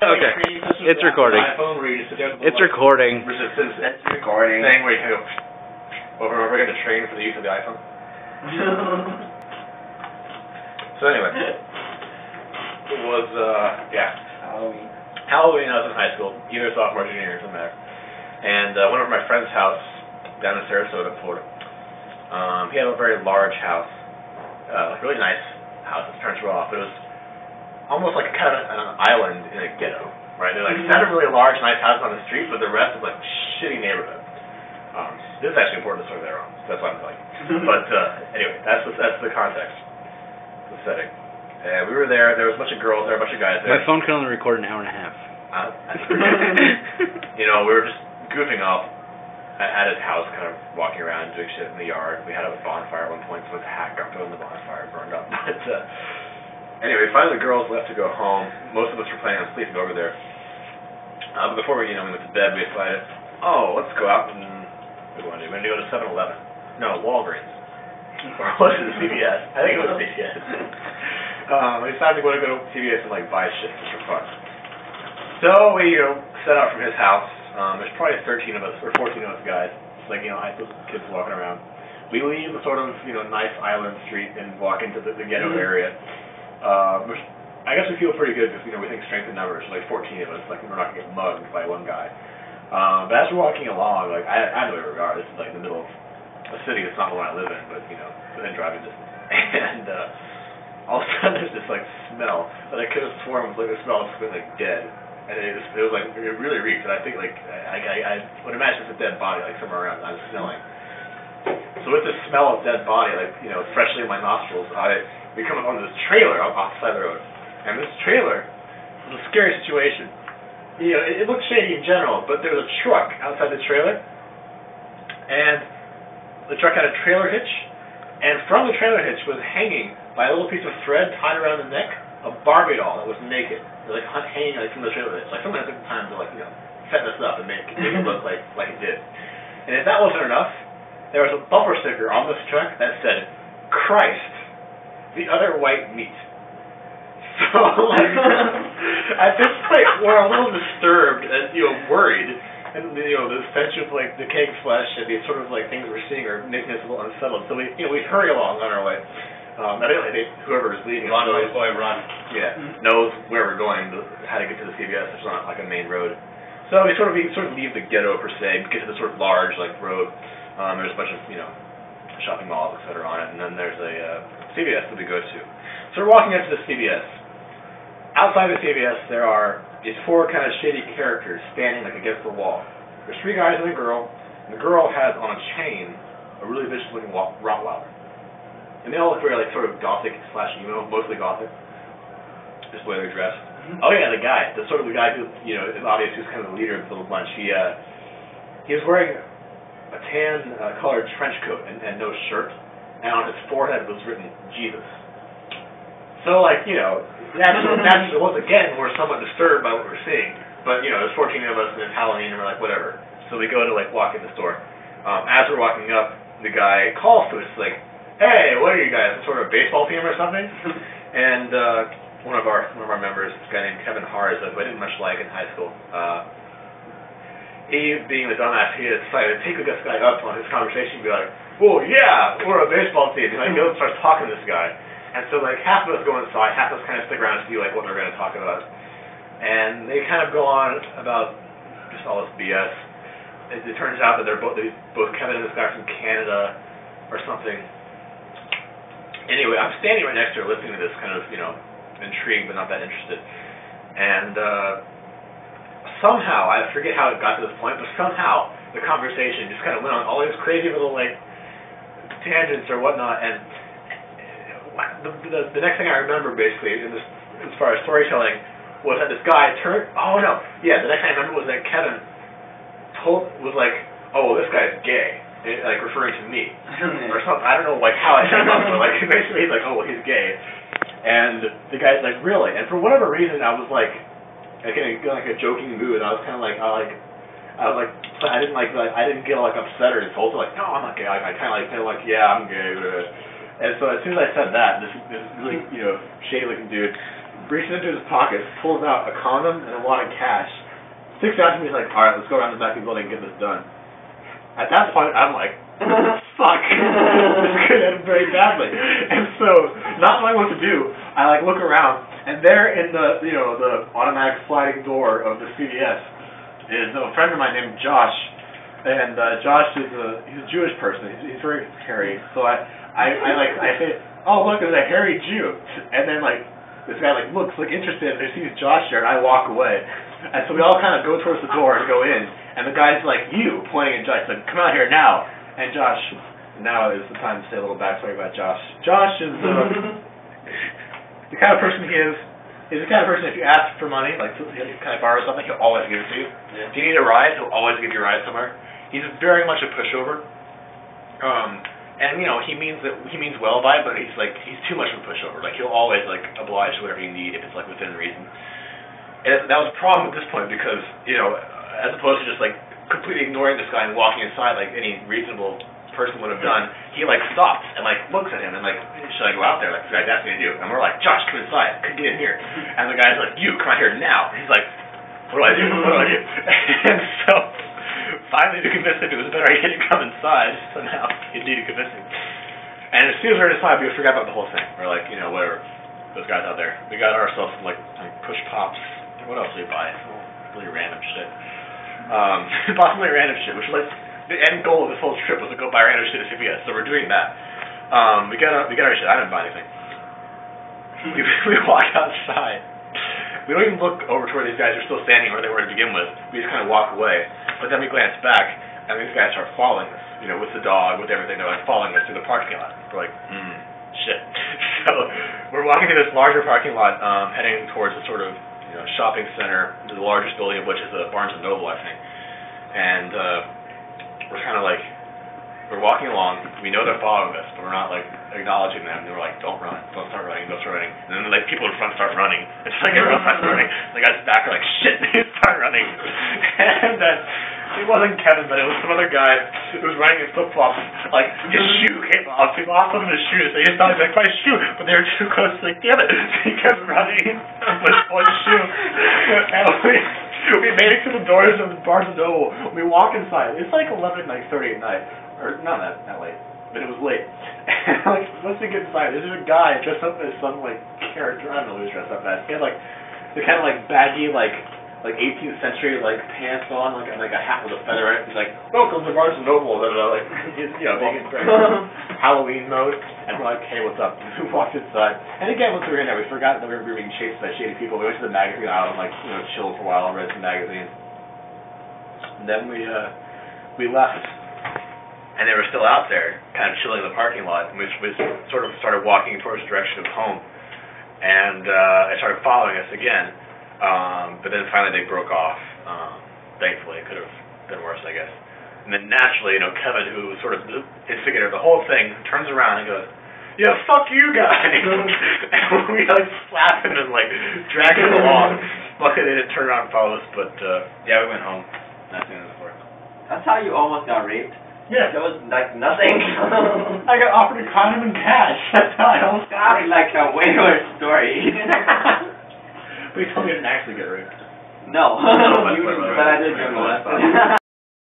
Okay. It's recording. It's recording. Resistance. It's recording. Thing where you can go over and over again to train for the use of the iPhone. So anyway, it was Halloween. I was in high school, either sophomore, junior year, doesn't matter. And went over to my friend's house down in Sarasota, Florida. He had a very large house, really nice house. It turned off. It was almost like kind of an island in a ghetto, right? They're like 7 really large, nice houses on the street, but the rest is like shitty neighborhood. This is actually important to sort of their own. So that's why I'm telling you. But anyway, that's the context, the setting. We were there. There was a bunch of girls there, a bunch of guys there. My phone can only record an hour and a half. We were just goofing off at his house, kind of walking around, doing shit in the yard. We had a bonfire at one point, so his hat got put in the bonfire, burned up. But anyway, finally the girls left to go home. Most of us were planning on sleeping over there. But before we went to bed, we decided, let's go out and what do we want to do? We're going to go to 7-Eleven. No, Walgreens. Or was it CVS? I think it was CVS. We decided to go to CVS and buy shit just for fun. So we set out from his house. There's probably 13 of us or 14 of us guys, high school kids walking around. We leave the sort of nice island street and walk into the ghetto area. Which I guess we feel pretty good because we think strength in numbers. 14 of us, we're not gonna get mugged by one guy. But as we're walking along, I know where we are. This is in the middle of a city that's not the one I live in, but within driving distance. And all of a sudden there's this smell that I could have sworn was the smell of something dead. And it really reeked. And I think I would imagine it's a dead body somewhere around. I was smelling. So with this smell of dead body, freshly in my nostrils, we come up on this trailer off the side of the road. And this trailer was a scary situation. It looked shady in general, but there was a truck outside the trailer. And the truck had a trailer hitch. And from the trailer hitch was hanging by a little piece of thread tied around the neck a Barbie doll that was naked. Hanging from the trailer hitch. Someone had the time to set this up and make it look like it did. And if that wasn't enough, there was a bumper sticker on this truck that said, "Christ, the other white meat." So, at this point, we're a little disturbed and, worried. And, the stench of, decaying flesh and these sort of, things we're seeing are making us a little unsettled. So we hurry along on our way. Evidently, whoever is leading us knows where we're going, how to get to the CVS. It's not a main road. So we sort of leave the ghetto, per se, get to the sort of large, road. There's a bunch of, shopping malls, etc. on it, and then there's a CVS that we go to. So we're walking up to the CVS. Outside the CVS, there are these 4 kind of shady characters standing against the wall. There's 3 guys and a girl, and the girl has on a chain a really vicious-looking Rottweiler. And they all look very sort of gothic/emo, mostly gothic. Just the way they're dressed. Oh yeah, the guy who is obvious who's kind of the leader of the little bunch. He was wearing a tan colored trench coat and no shirt, and on his forehead was written Jesus. So naturally, once again, we're somewhat disturbed by what we're seeing. But there's 14 of us and it's Halloween and we're whatever. So we go to walk in the store. As we're walking up, the guy calls to us "Hey, what are you guys? Some sort of baseball team or something?" And one of our members, this guy named Kevin Hars, that I didn't much like in high school. He, being the dumbass he is, decided to take this guy up on his conversation and be like, "Well, yeah, we're a baseball team." And he goes and starts talking to this guy. And so half of us go inside, half of us kind of stick around to see what they're going to talk about. And they kind of go on about just all this BS. It turns out that both Kevin and this guy are from Canada or something. Anyway, I'm standing right next to her listening to this kind of, intrigued but not that interested. And somehow, I forget how it got to this point, but somehow the conversation just kind of went on all these crazy little, tangents or whatnot. And the next thing I remember, basically, as far as storytelling, was that this guy the next thing I remember was that Kevin was this guy's gay. Referring to me or something. I don't know how I came up, but basically he's he's gay, and the guy's really. And for whatever reason, I was in a joking mood. I was kind of I didn't get upset or insulted. No, I'm not gay. I kind of yeah, I'm gay. And so as soon as I said that, this really shady looking dude reaches into his pocket, pulls out a condom and a wad of cash, sticks it out to me, he's like, alright, let's go around the back of the building and get this done. At that point, I'm like, fuck, this could end very badly. And so, not knowing what to do, I like look around, and there in the, you know, the automatic sliding door of the CVS is a friend of mine named Josh. And Josh is he's a Jewish person. He's very hairy. So I say, oh look, there's a hairy Jew. And then like this guy like looks like interested and he sees Josh there, and I walk away. And so we all kind of go towards the door to go in. And the guy's like, you, pointing at Josh, like, come out here now. And Josh, now is the time to say a little backstory about Josh. Josh is the kind of person he is. He's the kind of person, if you ask for money, like kind of borrow something, he'll always give it to you. Yeah. If you need a ride, he'll always give you a ride somewhere. He's very much a pushover. And you know, he means well by it, but he's too much of a pushover. Like he'll always like oblige to whatever you need if it's like within reason. And that was a problem at this point because, you know, as opposed to just like completely ignoring this guy and walking inside like any reasonable person would have done, he like stops and like looks at him and like, should I go out there? Like the guy's asking me to do. And we're like, Josh, come inside. Could get in here. And the guy's like, you come out here now. And he's like, what do I do? What do I do? And so finally to convince him it was a better idea to come inside, somehow he needed convincing. And as soon as we're inside, we forgot about the whole thing. We're like, you know, whatever. Those guys out there. We got ourselves some like push pops. What else do we buy? Really random shit. Possibly random shit, which like the end goal of this whole trip was to go buy random shit at CVS, so we're doing that. We got our shit. I didn't buy anything. We walk outside. We don't even look over to where these guys are still standing where they were to begin with. We just kind of walk away. But then we glance back, and these guys start following us. You know, with the dog, with everything. They're like following us through the parking lot. We're like, shit. So we're walking through this larger parking lot, heading towards a sort of, you know, shopping center, the largest building of which is a Barnes & Noble, I think. And we're kind of like, we're walking along, we know they're following us, but we're not like acknowledging them. And we're like, don't run, don't start running, don't start running. And then like people in front start running. It's like everyone starts running. The guys back are like, shit, they start running. And then it wasn't Kevin, but it was some other guy who was running in flip-flops. Like his shoe came off. He lost one of his shoes. So he just thought he was like, my shoe, but they were too close. Like, damn it. So he kept running with one shoe. And we made it to the doors of the Barnes & Noble. We walk inside. It's like 11:30 at night. Or not that late, but it was late. And like, once we get inside, there's a guy dressed up as some like character. I don't know who he's dressed up as. He had like the kind of like baggy like 18th century like pants on, like a hat with a feather in it. He's like, welcome to Barnes & Noble. Like he's, you know, being in Halloween mode. And we're like, hey, what's up? We walked inside. And again, once we were in there, we forgot that we were being chased by shady people. We went to the magazine aisle and like, you know, chilled for a while and read some magazines. And then we left. And they were still out there, kind of chilling in the parking lot, and we sort of started walking towards the direction of home. And they started following us again, but then finally they broke off. Thankfully, it could have been worse, I guess. And then naturally, you know, Kevin, who was sort of the instigator of the whole thing, turns around and goes, yeah, fuck you guys! And we like slap him and like drag him along. Luckily they didn't turn around and follow us, but yeah, we went home. That's the end of the story. That's how you almost got raped? Yeah. That was like nothing. I got offered a condom and cash. That's how I almost got raped. Like a way worse story. But you told me I didn't actually get raped. No. But I did get molested.